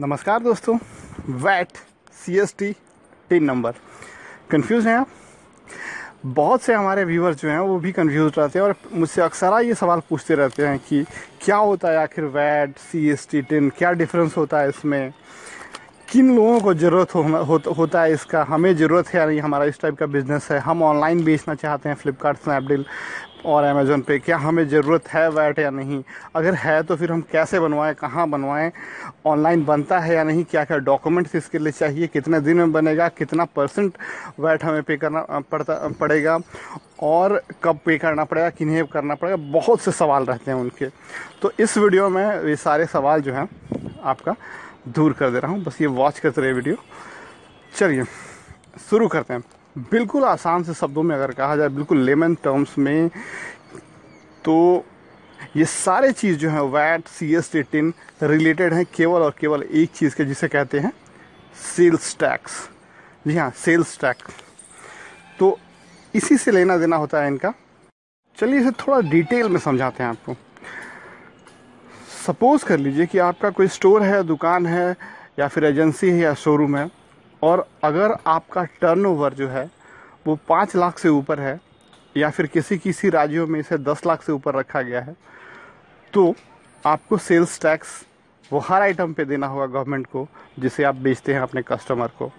नमस्कार दोस्तों। VAT CST TIN number confuse हैं आप? बहुत से हमारे व्यूअर्स जो हैं वो भी कंफ्यूज रहते हैं और मुझसे अक्सर ये सवाल पूछते रहते हैं कि क्या होता है आखिर वैट CST टिन, क्या डिफरेंस होता है इसमें, किन लोगों को ज़रूरत होता है इसका, हमें ज़रूरत है या नहीं, हमारा इस टाइप का बिज़नेस है, हम ऑनलाइन बेचना चाहते हैं फ्लिपकार्ट, स्नैपडील और अमेज़न पे, क्या हमें ज़रूरत है वैट या नहीं, अगर है तो फिर हम कैसे बनवाएं, कहाँ बनवाएं, ऑनलाइन बनता है या नहीं, क्या क्या डॉक्यूमेंट्स इसके लिए चाहिए, कितने दिन में बनेगा, कितना % वैट हमें पे करना पड़ेगा और कब पे करना पड़ेगा, किन्हें करना पड़ेगा, बहुत से सवाल रहते हैं उनके। तो इस वीडियो में ये सारे सवाल जो हैं आपका दूर कर दे रहा हूँ, बस ये वॉच करते रहे वीडियो। चलिए शुरू करते हैं। बिल्कुल आसान से शब्दों में अगर कहा जाए, बिल्कुल लेमन टर्म्स में, तो ये सारे चीज़ जो हैं वैट CST टिन रिलेटेड हैं केवल और केवल एक चीज़ के, जिसे कहते हैं सेल्स टैक्स। जी हाँ, सेल्स टैक्स। तो इसी से लेना देना होता है इनका। चलिए इसे थोड़ा डिटेल में समझाते हैं आपको। सपोज़ कर लीजिए कि आपका कोई स्टोर है, दुकान है या फिर एजेंसी है या शोरूम है, और अगर आपका टर्नओवर जो है वो 5 लाख से ऊपर है या फिर किसी राज्यों में इसे 10 लाख से ऊपर रखा गया है, तो आपको सेल्स टैक्स वो हर आइटम पे देना होगा गवर्नमेंट को जिसे आप बेचते हैं अपने कस्टमर को।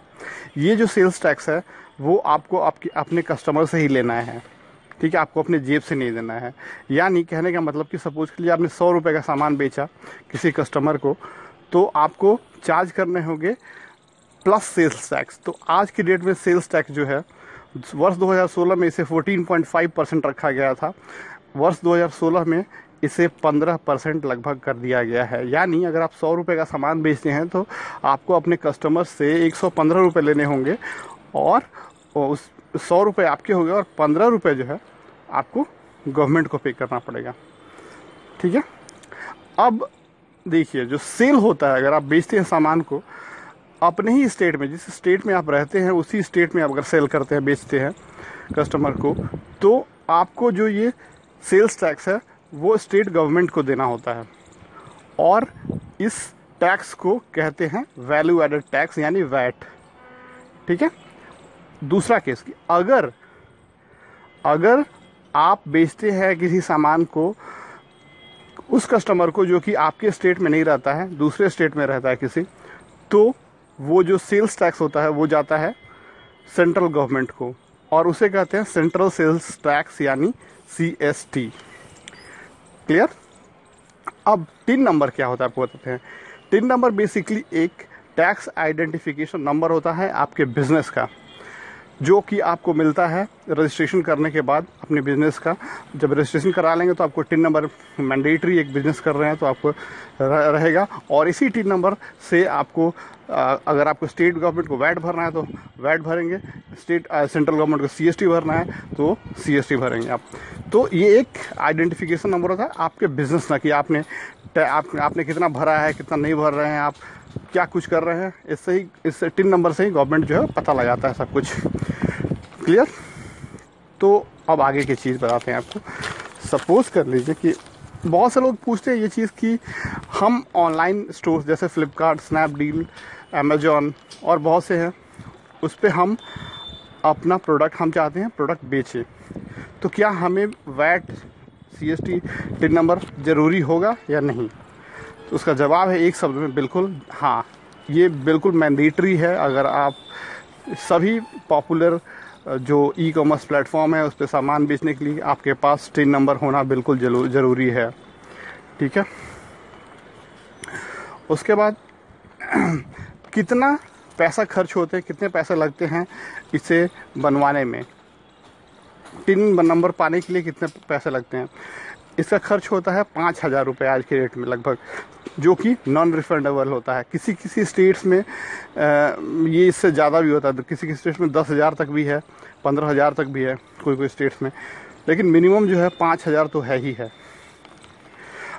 ये जो सेल्स टैक्स है वो आपको अपने कस्टमर से ही लेना है, ठीक है, आपको अपने जेब से नहीं देना है। यानी कहने का मतलब कि सपोज के लिए आपने 100 रुपये का सामान बेचा किसी कस्टमर को, तो आपको चार्ज करने होंगे प्लस सेल्स टैक्स। तो आज की डेट में सेल्स टैक्स जो है, वर्ष 2016 में इसे 14.5% रखा गया था, वर्ष 2016 में इसे 15% लगभग कर दिया गया है। यानी अगर आप 100 रुपये का सामान बेचते हैं तो आपको अपने कस्टमर से 115 रुपये लेने होंगे और उस 100 रुपये आपके हो गए और 15 रुपये जो है आपको गवर्नमेंट को पे करना पड़ेगा, ठीक है। अब देखिए, जो सेल होता है, अगर आप बेचते हैं सामान को अपने ही स्टेट में, जिस स्टेट में आप रहते हैं उसी स्टेट में आप अगर सेल करते हैं, बेचते हैं कस्टमर को, तो आपको जो ये सेल्स टैक्स है वो स्टेट गवर्नमेंट को देना होता है और इस टैक्स को कहते हैं वैल्यू एडेड टैक्स यानी वैट, ठीक है। दूसरा केस कि अगर आप बेचते हैं किसी सामान को उस कस्टमर को जो कि आपके स्टेट में नहीं रहता है, दूसरे स्टेट में रहता है किसी, तो वो जो सेल्स टैक्स होता है वो जाता है सेंट्रल गवर्नमेंट को और उसे कहते हैं सेंट्रल सेल्स टैक्स यानी CST। क्लियर? अब टिन नंबर क्या होता है आपको बताते हैं। टिन नंबर बेसिकली एक टैक्स आइडेंटिफिकेशन नंबर होता है आपके बिजनेस का, जो कि आपको मिलता है रजिस्ट्रेशन करने के बाद अपने बिजनेस का। जब रजिस्ट्रेशन करा लेंगे तो आपको टिन नंबर मैंडेटरी, एक बिजनेस कर रहे हैं तो आपको रहेगा। और इसी टिन नंबर से आपको अगर आपको स्टेट गवर्नमेंट को वैट भरना है तो वैट भरेंगे, सेंट्रल गवर्नमेंट को CST भरना है तो CST भरेंगे आप। तो ये एक आइडेंटिफिकेशन नंबर होता है आपके बिजनेस का, कि आपने कितना भरा है, कितना नहीं भर रहे हैं, आप क्या कुछ कर रहे हैं। इससे ही, इस टिन नंबर से ही गवर्नमेंट जो है पता लगाता है सब कुछ। क्लियर? तो अब आगे की चीज़ बताते हैं आपको। सपोज कर लीजिए कि बहुत से लोग पूछते हैं ये चीज़ कि हम ऑनलाइन स्टोर्स जैसे फ्लिपकार्ट, स्नैपडील, अमेजॉन और बहुत से हैं, उस पर हम अपना प्रोडक्ट, हम चाहते हैं प्रोडक्ट बेचें, तो क्या हमें वैट CST टिन नंबर ज़रूरी होगा या नहीं? तो उसका जवाब है एक शब्द में, बिल्कुल हाँ, ये बिल्कुल मैंडेटरी है। अगर आप सभी पॉपुलर जो ई-कॉमर्स प्लेटफॉर्म है उस पर सामान बेचने के लिए आपके पास टिन नंबर होना बिल्कुल ज़रूरी है, ठीक है। उसके बाद कितना पैसा खर्च होते हैं, कितने पैसे लगते हैं इसे बनवाने में, टिन नंबर पाने के लिए कितने पैसे लगते हैं? इसका खर्च होता है 5,000 रुपये आज के रेट में लगभग, जो कि नॉन रिफंडेबल होता है। किसी स्टेट्स में ये इससे ज़्यादा भी होता है, तो किसी स्टेट्स में 10,000 तक भी है, 15,000 तक भी है कोई स्टेट्स में, लेकिन मिनिमम जो है 5,000 तो है ही है।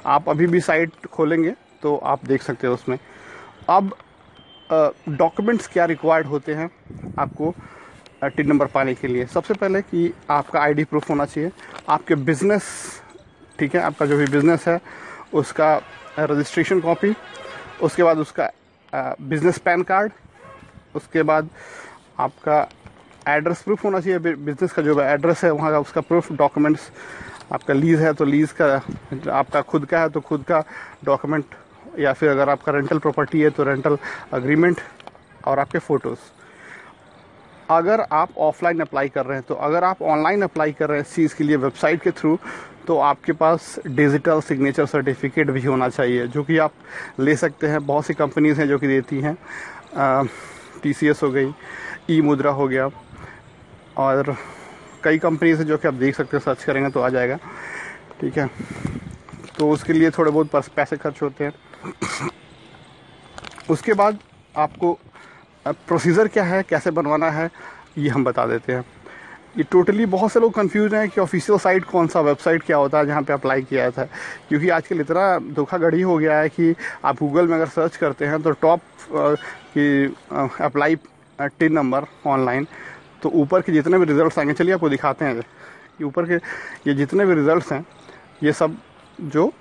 आप अभी भी साइट खोलेंगे तो आप देख सकते हो उसमें। अब डॉक्यूमेंट्स क्या रिक्वायर्ड होते हैं आपको टिन नंबर पाने के लिए? सबसे पहले कि आपका ID प्रूफ होना चाहिए, आपके बिजनेस, ठीक है, आपका जो भी बिज़नेस है उसका रजिस्ट्रेशन कॉपी, उसके बाद उसका बिजनेस पैन कार्ड, उसके बाद आपका एड्रेस प्रूफ होना चाहिए, बिजनेस का जो एड्रेस है वहाँ का उसका प्रूफ, डॉक्यूमेंट्स, आपका लीज़ है तो लीज़ का, आपका खुद का है तो खुद का डॉक्यूमेंट, या फिर अगर आपका रेंटल प्रॉपर्टी है तो रेंटल एग्रीमेंट, और आपके फ़ोटोज़। अगर आप ऑफलाइन अप्लाई कर रहे हैं, तो अगर आप ऑनलाइन अप्लाई कर रहे हैं इस चीज़ के लिए वेबसाइट के थ्रू, तो आपके पास डिजिटल सिग्नेचर सर्टिफिकेट भी होना चाहिए, जो कि आप ले सकते हैं। बहुत सी कंपनीज़ हैं जो कि देती हैं, TCS हो गई, ई मुद्रा हो गया, और कई कंपनीज हैं जो कि आप देख सकते हैं, सर्च करेंगे तो आ जाएगा, ठीक है। तो उसके लिए थोड़े बहुत पैसे खर्च होते हैं। उसके बाद आपको प्रोसीजर क्या है, कैसे बनवाना है, ये हम बता देते हैं। ये टोटली बहुत से लोग कंफ्यूज हैं कि ऑफिशियल साइट कौन सा, वेबसाइट क्या होता है जहाँ पे अप्लाई किया जाता है, क्योंकि आजकल इतना धोखाधड़ी हो गया है कि आप गूगल में अगर सर्च करते हैं तो टॉप की अप्लाई टिन नंबर ऑनलाइन, तो ऊपर के जितने भी रिज़ल्ट्स आएंगे, चलिए आपको दिखाते हैं कि ऊपर के ये जितने भी रिज़ल्ट्स हैं ये सब जो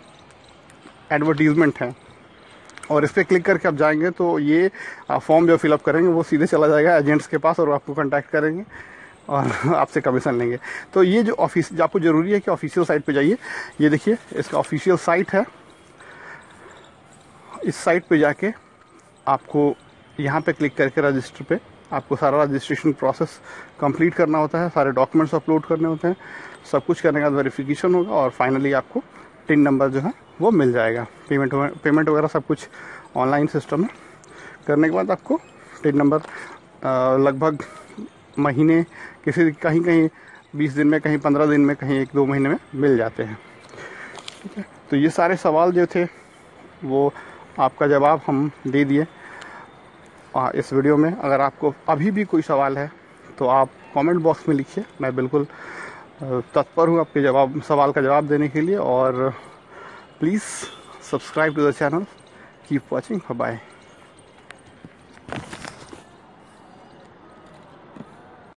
एडवर्टीज़मेंट हैं, और इस पर क्लिक करके आप जाएंगे तो ये फॉर्म जो फिलअप करेंगे वो सीधे चला जाएगा एजेंट्स के पास, और वो आपको कांटेक्ट करेंगे और आपसे कमीशन लेंगे। तो ये जो आपको ज़रूरी है कि ऑफिशियल साइट पे जाइए। ये देखिए इसका ऑफिशियल साइट है, इस साइट पे जाके आपको यहाँ पे क्लिक करके रजिस्टर पे आपको सारा रजिस्ट्रेशन प्रोसेस कंप्लीट करना होता है, सारे डॉक्यूमेंट्स अपलोड करने होते हैं, सब कुछ करने के बाद वेरिफिकेशन होगा, और फाइनली आपको टिन नंबर जो है वो मिल जाएगा। पेमेंट वगैरह सब कुछ ऑनलाइन सिस्टम में करने के बाद आपको टिन नंबर लगभग महीने, कहीं 20 दिन में, कहीं 15 दिन में, कहीं 1-2 महीने में मिल जाते हैं, ठीक है। तो ये सारे सवाल जो थे वो आपका जवाब हम दे दिए इस वीडियो में। अगर आपको अभी भी कोई सवाल है तो आप कमेंट बॉक्स में लिखिए, मैं बिल्कुल तत्पर हूँ आपके सवाल का जवाब देने के लिए। और please subscribe to the channel, keep watching, bye.